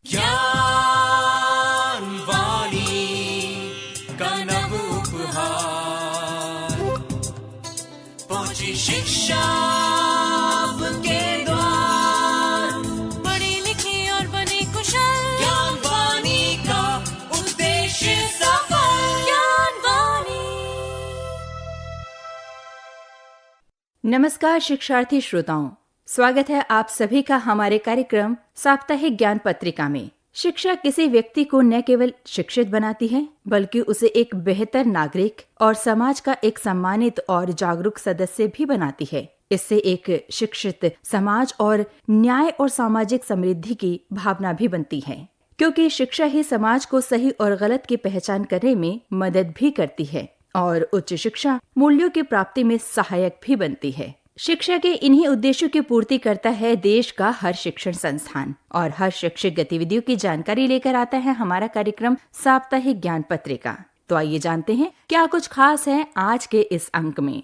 ज्ञान वाणी का नव उपहार, पहुंची शिक्षा के द्वार, पढ़े लिखे और बने कुशल, ज्ञान वाणी का उद्देश्य सफल। ज्ञान वाणी। नमस्कार शिक्षार्थी श्रोताओं, स्वागत है आप सभी का हमारे कार्यक्रम साप्ताहिक ज्ञान पत्रिका में। शिक्षा किसी व्यक्ति को न केवल शिक्षित बनाती है बल्कि उसे एक बेहतर नागरिक और समाज का एक सम्मानित और जागरूक सदस्य भी बनाती है। इससे एक शिक्षित समाज और न्याय और सामाजिक समृद्धि की भावना भी बनती है, क्योंकि शिक्षा ही समाज को सही और गलत की पहचान करने में मदद भी करती है और उच्च शिक्षा मूल्यों की प्राप्ति में सहायक भी बनती है। शिक्षा के इन्हीं उद्देश्यों की पूर्ति करता है देश का हर शिक्षण संस्थान, और हर शैक्षिक गतिविधियों की जानकारी लेकर आता है हमारा कार्यक्रम साप्ताहिक ज्ञान पत्रिका। तो आइए जानते हैं क्या कुछ खास है आज के इस अंक में।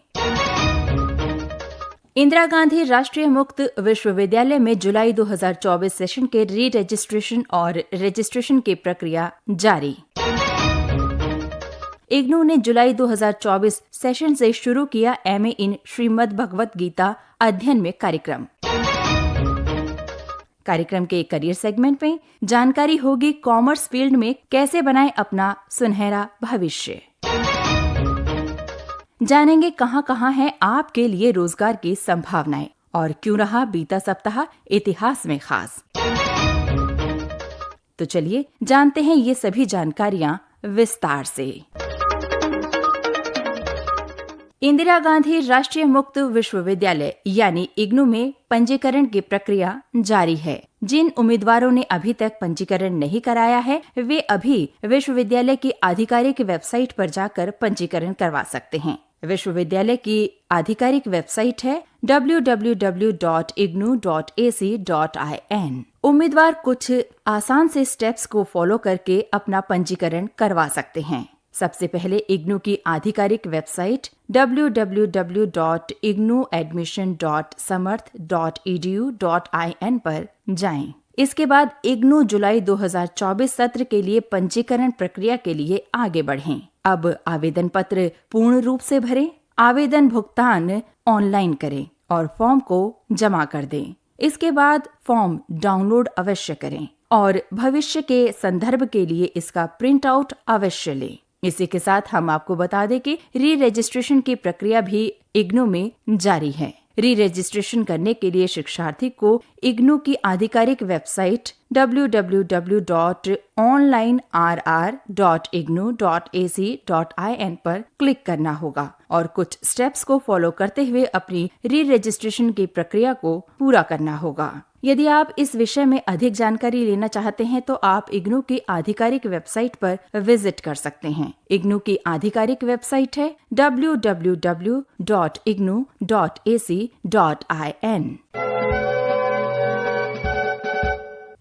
इंदिरा गांधी राष्ट्रीय मुक्त विश्वविद्यालय में जुलाई 2024 सेशन के री रजिस्ट्रेशन और रजिस्ट्रेशन की प्रक्रिया जारी। इग्नू ने जुलाई 2024 सेशन से शुरू किया एमए इन श्रीमद् भगवत गीता अध्ययन में कार्यक्रम। कार्यक्रम के करियर सेगमेंट में जानकारी होगी कॉमर्स फील्ड में कैसे बनाएं अपना सुनहरा भविष्य। जानेंगे कहां है आपके लिए रोजगार की संभावनाएं और क्यों रहा बीता सप्ताह इतिहास में खास। तो चलिए जानते हैं ये सभी जानकारियां विस्तार से। इंदिरा गांधी राष्ट्रीय मुक्त विश्वविद्यालय यानी इग्नू में पंजीकरण की प्रक्रिया जारी है। जिन उम्मीदवारों ने अभी तक पंजीकरण नहीं कराया है वे अभी विश्वविद्यालय की आधिकारिक वेबसाइट पर जाकर पंजीकरण करवा सकते हैं। विश्वविद्यालय की आधिकारिक वेबसाइट है www.ignu.ac.in। उम्मीदवार कुछ आसान से स्टेप्स को फॉलो करके अपना पंजीकरण करवा सकते हैं। सबसे पहले इग्नू की आधिकारिक वेबसाइट www.ignuadmission.samarth.edu.in पर जाएं। इसके बाद इग्नू जुलाई 2024 सत्र के लिए पंजीकरण प्रक्रिया के लिए आगे बढ़ें। अब आवेदन पत्र पूर्ण रूप से भरें, आवेदन भुगतान ऑनलाइन करें और फॉर्म को जमा कर दें। इसके बाद फॉर्म डाउनलोड अवश्य करें और भविष्य के संदर्भ के लिए इसका प्रिंट आउट अवश्य लें। इसी के साथ हम आपको बता दें कि री रजिस्ट्रेशन की प्रक्रिया भी इग्नू में जारी है। री रजिस्ट्रेशन करने के लिए शिक्षार्थी को इग्नू की आधिकारिक वेबसाइट www.onlinerr.ignu.ac.in पर क्लिक करना होगा और कुछ स्टेप्स को फॉलो करते हुए अपनी री रजिस्ट्रेशन की प्रक्रिया को पूरा करना होगा। यदि आप इस विषय में अधिक जानकारी लेना चाहते हैं तो आप इग्नू की आधिकारिक वेबसाइट पर विजिट कर सकते हैं। इग्नू की आधिकारिक वेबसाइट है www.ignu.ac.in।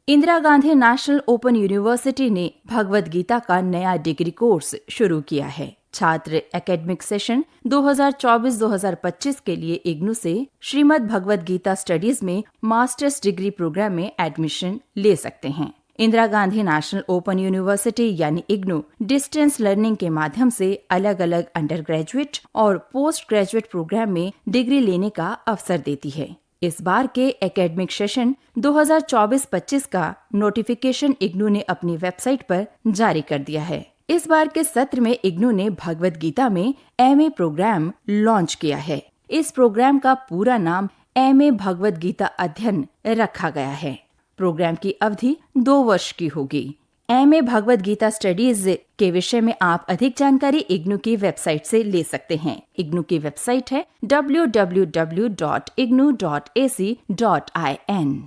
Indira Gandhi national open university ने भगवत गीता का नया डिग्री कोर्स शुरू किया है। छात्र एकेडमिक सेशन 2024-2025 के लिए इग्नू से श्रीमद् भगवत गीता स्टडीज में मास्टर्स डिग्री प्रोग्राम में एडमिशन ले सकते हैं। Indira Gandhi national open university यानी इग्नू डिस्टेंस लर्निंग के माध्यम से अलग अलग अंडर ग्रेजुएट और पोस्ट ग्रेजुएट प्रोग्राम में डिग्री लेने का अवसर देती है। इस बार के एकेडमिक सेशन 2024-25 का नोटिफिकेशन इग्नू ने अपनी वेबसाइट पर जारी कर दिया है। इस बार के सत्र में इग्नू ने भगवत गीता में एमए प्रोग्राम लॉन्च किया है। इस प्रोग्राम का पूरा नाम एमए भगवत गीता अध्ययन रखा गया है। प्रोग्राम की अवधि 2 वर्ष की होगी। एमए भगवत गीता स्टडीज के विषय में आप अधिक जानकारी इग्नू की वेबसाइट से ले सकते हैं। इग्नू की वेबसाइट है www.ignu.ac.in।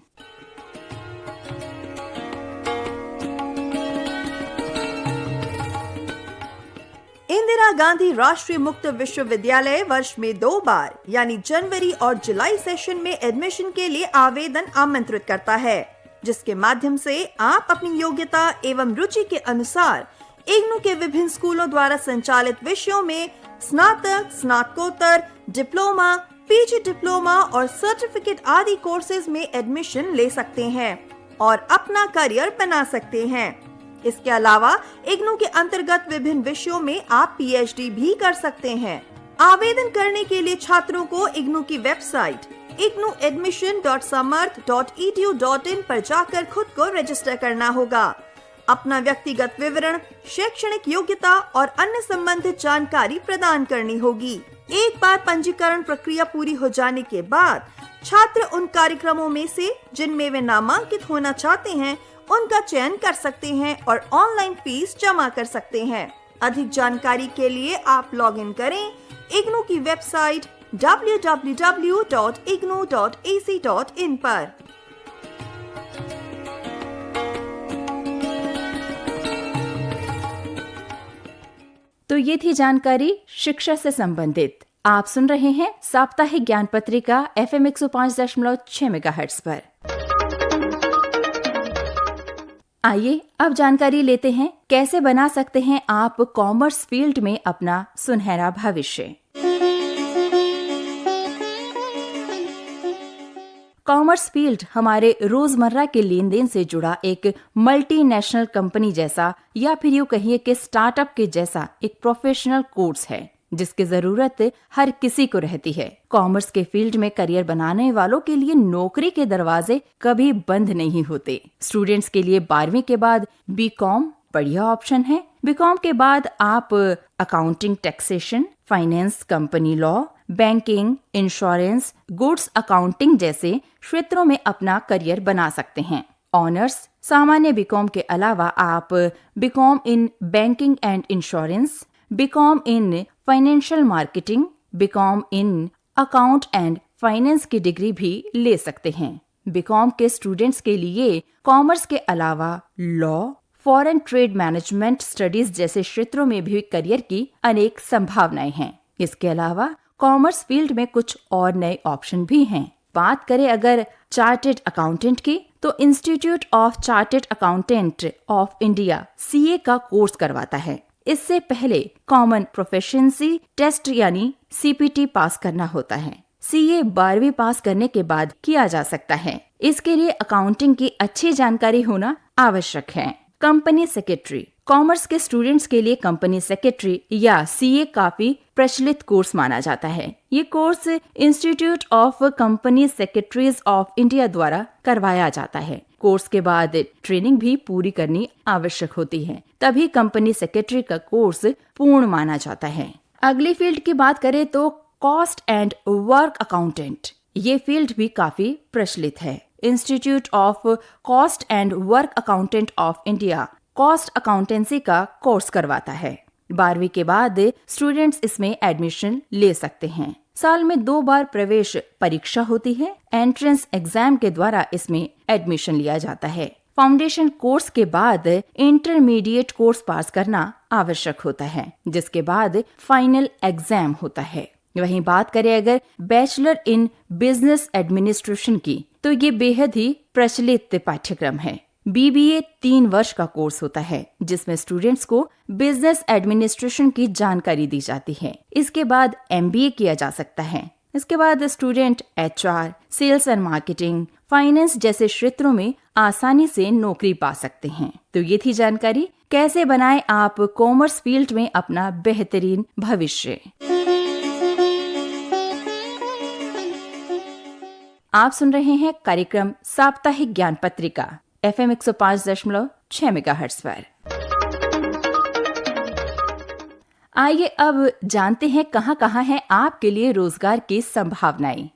इंदिरा गांधी राष्ट्रीय मुक्त विश्वविद्यालय वर्ष में 2 बार यानी जनवरी और जुलाई सेशन में एडमिशन के लिए आवेदन आमंत्रित करता है, जिसके माध्यम से आप अपनी योग्यता एवं रुचि के अनुसार इग्नू के विभिन्न स्कूलों द्वारा संचालित विषयों में स्नातक, स्नातकोत्तर, डिप्लोमा, पीजी डिप्लोमा और सर्टिफिकेट आदि कोर्सेज में एडमिशन ले सकते हैं। और अपना करियर बना सकते हैं। इसके अलावा इग्नू के अंतर्गत विभिन्न विषयों में आप PhD भी कर सकते हैं। आवेदन करने के लिए छात्रों को इग्नू की वेबसाइट ignuadmission.samarth.edu.in पर जाकर खुद को रजिस्टर करना होगा। अपना व्यक्तिगत विवरण, शैक्षणिक योग्यता और अन्य संबंधित जानकारी प्रदान करनी होगी। एक बार पंजीकरण प्रक्रिया पूरी हो जाने के बाद छात्र उन कार्यक्रमों में से जिनमें वे नामांकित होना चाहते हैं उनका चयन कर सकते हैं और ऑनलाइन फीस जमा कर सकते हैं। अधिक जानकारी के लिए आप लॉग इन करें इग्नू की वेबसाइट www.ignu.ac.in पर। तो ये थी जानकारी शिक्षा से संबंधित। आप सुन रहे हैं साप्ताहिक ज्ञान पत्रिका FM 105.6 मेगाहर्ट्ज पर। आइए अब जानकारी लेते हैं कैसे बना सकते हैं आप कॉमर्स फील्ड में अपना सुनहरा भविष्य। कॉमर्स फील्ड हमारे रोजमर्रा के लेन देन से जुड़ा एक मल्टीनेशनल कंपनी जैसा या फिर यूं कहिए कि स्टार्टअप के जैसा एक प्रोफेशनल कोर्स है जिसकी जरूरत हर किसी को रहती है। कॉमर्स के फील्ड में करियर बनाने वालों के लिए नौकरी के दरवाजे कभी बंद नहीं होते। स्टूडेंट्स के लिए 12वीं के बाद बीकॉम बढ़िया ऑप्शन है। बीकॉम के बाद आप accounting, taxation, finance, company law, banking, insurance, goods accounting जैसे क्षेत्रों में अपना करियर बना सकते हैं। ऑनर्स सामान्य बीकॉम के अलावा आप BCom in banking and insurance, BCom in financial marketing, BCom in account and finance की डिग्री भी ले सकते हैं। बीकॉम के स्टूडेंट्स के लिए कॉमर्स के अलावा law, foreign trade management studies जैसे क्षेत्रों में भी करियर की अनेक संभावनाएं हैं। इसके अलावा कॉमर्स फील्ड में कुछ और नए ऑप्शन भी हैं। बात करें अगर चार्टर्ड अकाउंटेंट की, तो institute of chartered accountant of India CA का कोर्स करवाता है। इससे पहले कॉमन प्रोफिशिएंसी टेस्ट यानी CPT पास करना होता है। CA 12वीं पास करने के बाद किया जा सकता है। इसके लिए अकाउंटिंग की अच्छी जानकारी होना आवश्यक है। कंपनी सेक्रेटरी कॉमर्स के स्टूडेंट्स के लिए कंपनी सेक्रेटरी या CA काफी प्रचलित कोर्स माना जाता है। ये course institute of company secretaries of India द्वारा करवाया जाता है। कोर्स के बाद ट्रेनिंग भी पूरी करनी आवश्यक होती है, तभी कंपनी सेक्रेटरी का कोर्स पूर्ण माना जाता है। अगली फील्ड की बात करें तो कॉस्ट एंड वर्क अकाउंटेंट। ये फील्ड भी काफी प्रचलित है। Institute of cost and work accountant of India cost accountancy का कोर्स करवाता है। 12वीं के बाद स्टूडेंट्स इसमें एडमिशन ले सकते हैं। साल में 2 बार प्रवेश परीक्षा होती है। एंट्रेंस एग्जाम के द्वारा इसमें एडमिशन लिया जाता है। फाउंडेशन कोर्स के बाद इंटरमीडिएट कोर्स पास करना आवश्यक होता है, जिसके बाद फाइनल एग्जाम होता है। वहीं बात करें अगर बैचलर इन बिजनेस एडमिनिस्ट्रेशन की, तो ये बेहद ही प्रचलित पाठ्यक्रम है। BBA 3 वर्ष का कोर्स होता है, जिसमें स्टूडेंट्स को बिजनेस एडमिनिस्ट्रेशन की जानकारी दी जाती है। इसके बाद MBA किया जा सकता है। इसके बाद student HR, sales and marketing, finance जैसे क्षेत्रों में आसानी से नौकरी पा सकते हैं। तो ये थी जानकारी कैसे बनाएं आप कॉमर्स फील्ड में अपना बेहतरीन भविष्य। आप सुन रहे हैं कार्यक्रम साप्ताहिक ज्ञान पत्रिका FM 105.6 मेगाहर्ट्ज पर। आइए अब जानते हैं कहां है आपके लिए रोजगार की संभावनाएं।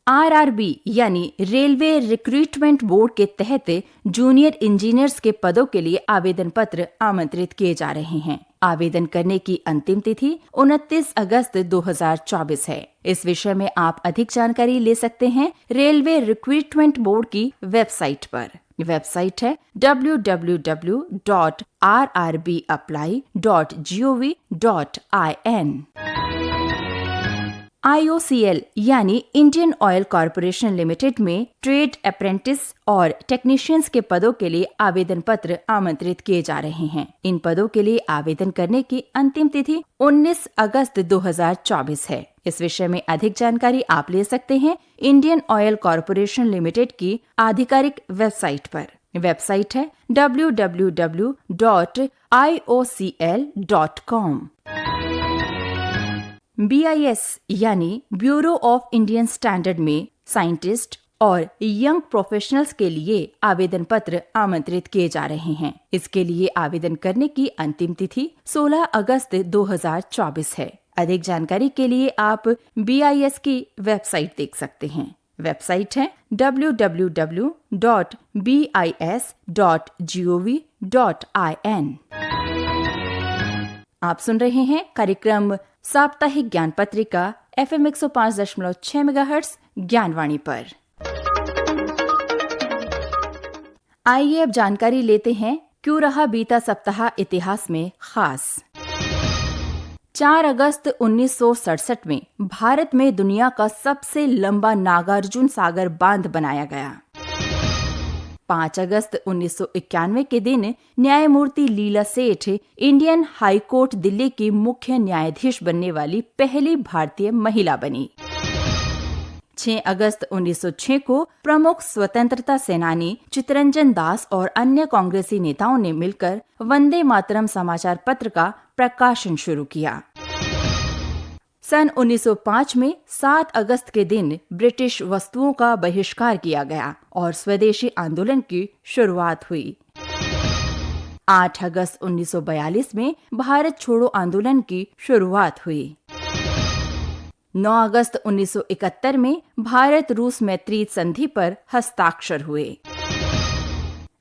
RRB यानी रेलवे रिक्रूटमेंट बोर्ड के तहत जूनियर इंजीनियर्स के पदों के लिए आवेदन पत्र आमंत्रित किए जा रहे हैं। आवेदन करने की अंतिम तिथि 29 अगस्त 2024 है। इस विषय में आप अधिक जानकारी ले सकते हैं रेलवे रिक्रूटमेंट बोर्ड की वेबसाइट पर। वेबसाइट है www.rrbapply.gov.in। IOCL यानी इंडियन ऑयल कॉरपोरेशन लिमिटेड में ट्रेड अप्रेंटिस और टेक्नीशियंस के पदों के लिए आवेदन पत्र आमंत्रित किए जा रहे हैं। इन पदों के लिए आवेदन करने की अंतिम तिथि 19 अगस्त 2024 है। इस विषय में अधिक जानकारी आप ले सकते हैं इंडियन ऑयल कॉरपोरेशन लिमिटेड की आधिकारिक वेबसाइट पर। वेबसाइट है www.iocl.com। BIS यानी ब्यूरो ऑफ इंडियन स्टैंडर्ड में साइंटिस्ट और यंग प्रोफेशनल्स के लिए आवेदन पत्र आमंत्रित किए जा रहे हैं। इसके लिए आवेदन करने की अंतिम तिथि 16 अगस्त 2024 है। अधिक जानकारी के लिए आप BIS की वेबसाइट देख सकते हैं। वेबसाइट है www.bis.gov.in। आप सुन रहे हैं कार्यक्रम साप्ताहिक ज्ञान पत्रिका FM 105.6 मेगाहर्ट्ज ज्ञानवाणी पर। आइए अब जानकारी लेते हैं क्यों रहा बीता सप्ताह इतिहास में खास। 4 अगस्त 1967 में भारत में दुनिया का सबसे लंबा नागार्जुन सागर बांध बनाया गया। 5 अगस्त 1991 के दिन न्यायमूर्ति लीला सेठ इंडियन हाई कोर्ट दिल्ली की मुख्य न्यायाधीश बनने वाली पहली भारतीय महिला बनी। 6 अगस्त 1906 को प्रमुख स्वतंत्रता सेनानी चित्तरंजन दास और अन्य कांग्रेसी नेताओं ने मिलकर वंदे मातरम समाचार पत्र का प्रकाशन शुरू किया। सन 1905 में 7 अगस्त के दिन ब्रिटिश वस्तुओं का बहिष्कार किया गया और स्वदेशी आंदोलन की शुरुआत हुई। 8 अगस्त 1942 में भारत छोड़ो आंदोलन की शुरुआत हुई। 9 अगस्त 1971 में भारत रूस मैत्री संधि पर हस्ताक्षर हुए।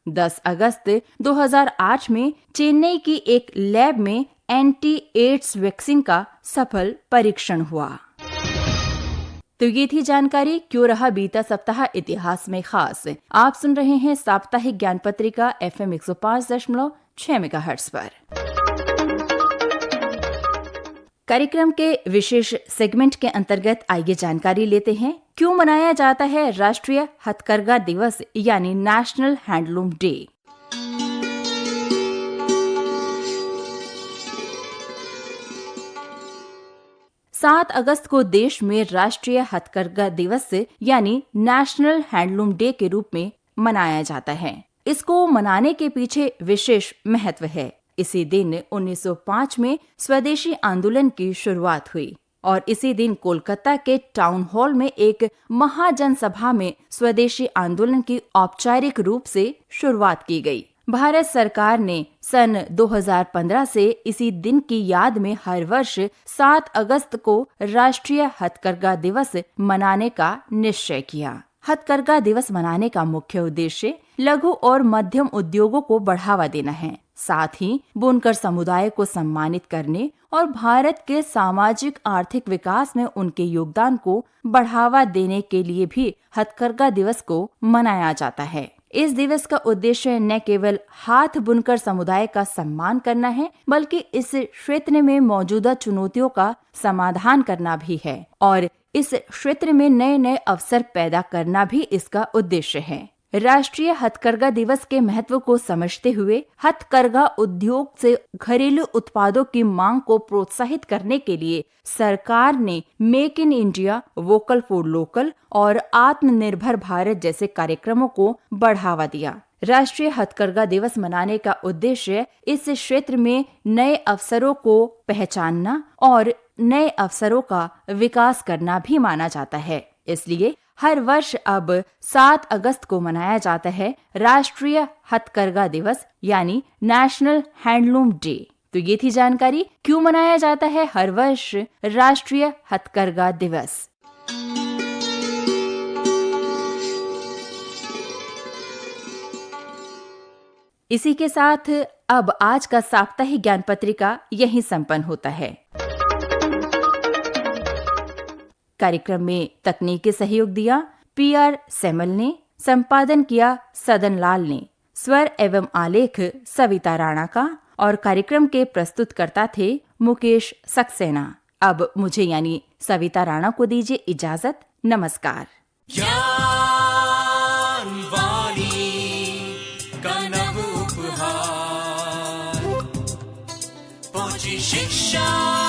10 अगस्त 2008 में चेन्नई की एक लैब में एंटी एड्स वैक्सीन का सफल परीक्षण हुआ। तो ये थी जानकारी क्यों रहा बीता सप्ताह इतिहास में खास। आप सुन रहे हैं साप्ताहिक ज्ञान पत्रिका FM 105.6 मेगाहर्ट्ज पर। कार्यक्रम के विशेष सेगमेंट के अंतर्गत आइए जानकारी लेते हैं क्यों मनाया जाता है राष्ट्रीय हथकरघा दिवस यानी नेशनल हैंडलूम डे। 7 अगस्त को देश में राष्ट्रीय हथकरघा दिवस यानी नेशनल हैंडलूम डे के रूप में मनाया जाता है। इसको मनाने के पीछे विशेष महत्व है। इसी दिन 1905 में स्वदेशी आंदोलन की शुरुआत हुई और इसी दिन कोलकाता के टाउन हॉल में एक महाजनसभा में स्वदेशी आंदोलन की औपचारिक रूप से शुरुआत की गई। भारत सरकार ने सन 2015 से इसी दिन की याद में हर वर्ष 7 अगस्त को राष्ट्रीय हथकरघा दिवस मनाने का निश्चय किया। हथकरघा दिवस मनाने का मुख्य उद्देश्य लघु और मध्यम उद्योगों को बढ़ावा देना है, साथ ही बुनकर समुदाय को सम्मानित करने और भारत के सामाजिक आर्थिक विकास में उनके योगदान को बढ़ावा देने के लिए भी हथकरघा दिवस को मनाया जाता है। इस दिवस का उद्देश्य न केवल हाथ बुनकर समुदाय का सम्मान करना है, बल्कि इस क्षेत्र में मौजूदा चुनौतियों का समाधान करना भी है और इस क्षेत्र में नए नए अवसर पैदा करना भी इसका उद्देश्य है। राष्ट्रीय हथकरघा दिवस के महत्व को समझते हुए हथकरघा उद्योग से घरेलू उत्पादों की मांग को प्रोत्साहित करने के लिए सरकार ने make in India, vocal for local और आत्मनिर्भर भारत जैसे कार्यक्रमों को बढ़ावा दिया। राष्ट्रीय हथकरघा दिवस मनाने का उद्देश्य इस क्षेत्र में नए अवसरों को पहचानना और नए अवसरों का विकास करना भी माना जाता है। इसलिए हर वर्ष अब 7 अगस्त को मनाया जाता है राष्ट्रीय हथकरघा दिवस यानी नेशनल हैंडलूम डे। तो ये थी जानकारी क्यों मनाया जाता है हर वर्ष राष्ट्रीय हथकरघा दिवस। इसी के साथ अब आज का साप्ताहिक ज्ञान पत्रिका यहीं संपन्न होता है। कार्यक्रम में तकनीकी सहयोग दिया PR सेमल ने, संपादन किया सदन लाल ने, स्वर एवं आलेख सविता राणा का और कार्यक्रम के प्रस्तुतकर्ता थे मुकेश सक्सेना। अब मुझे यानी सविता राणा को दीजिए इजाजत। नमस्कार। शिक्षा